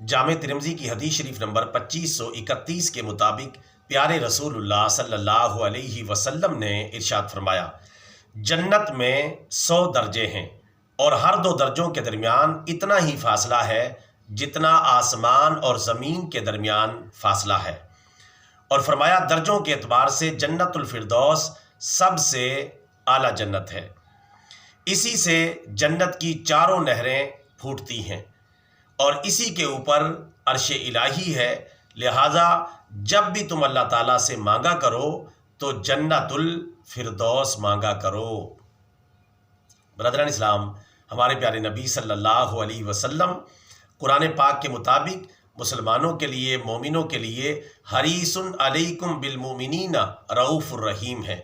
जामे तिरमिज़ी की हदीस शरीफ नंबर 2531 के मुताबिक प्यारे रसूलुल्लाह सल्लल्लाहु अलैहि वसल्लम ने इरशाद फरमाया, जन्नत में 100 दर्जे हैं और हर 2 दर्जों के दरमियान इतना ही फासला है जितना आसमान और ज़मीन के दरमियान फासला है। और फरमाया, दर्जों के एतबार से जन्नतुल फिरदौस सबसे आला जन्नत है। इसी से जन्नत की चारों नहरें फूटती हैं और इसी के ऊपर अर्श इलाही है। लिहाजा जब भी तुम अल्लाह ताला से मांगा करो तो जन्नतुल फिरदौस मांगा करो। ब्रदरान इस्लाम, हमारे प्यारे नबी सल्लल्लाहु अलैहि वसल्लम कुरान पाक के मुताबिक मुसलमानों के लिए, मोमिनों के लिए हरीसुन अलैकुम बिल मोमिनीना रऊफुर रहीम है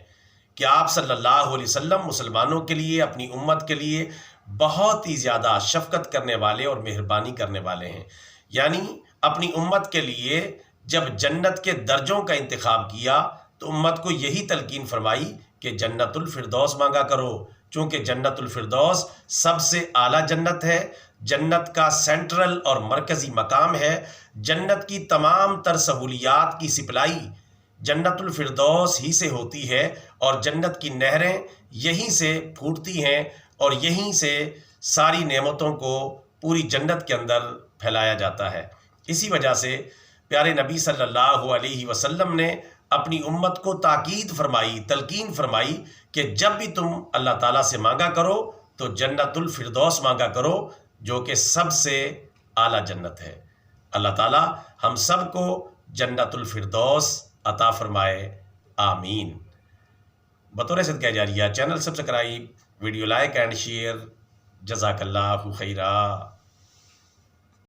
कि आप सल्लल्लाहु अलैहि वसल्लम मुसलमानों के लिए, अपनी उम्मत के लिए बहुत ही ज़्यादा शफ़क़त करने वाले और मेहरबानी करने वाले हैं। यानी अपनी उम्मत के लिए जब जन्नत के दर्जों का इंतखाब किया तो उम्मत को यही तलकीन फरमाई कि जन्नतुल फिरदौस मांगा करो, चूँकि जन्नतुल फिरदौस सबसे आला जन्नत है, जन्नत का सेंट्रल और मरकज़ी मकाम है। जन्नत की तमाम तर सहूलियात की सिपलाई जन्नतुल फिरदौस ही से होती है और जन्नत की नहरें यहीं से फूटती हैं और यहीं से सारी नेमतों को पूरी जन्नत के अंदर फैलाया जाता है। इसी वजह से प्यारे नबी सल्लल्लाहु अलैहि वसल्लम ने अपनी उम्मत को ताकीद फरमाई, तलकीन फरमाई कि जब भी तुम अल्लाह ताला से मांगा करो तो जन्नतुल फिरदौस मांगा करो, जो कि सबसे आला जन्नत है। अल्लाह ताला हम सब को जन्नतुल फिरदौस अता फरमाए, आमीन। बतौर सदका जारिया channel subscribe, video like and share. जज़ाकल्लाहु खैरा।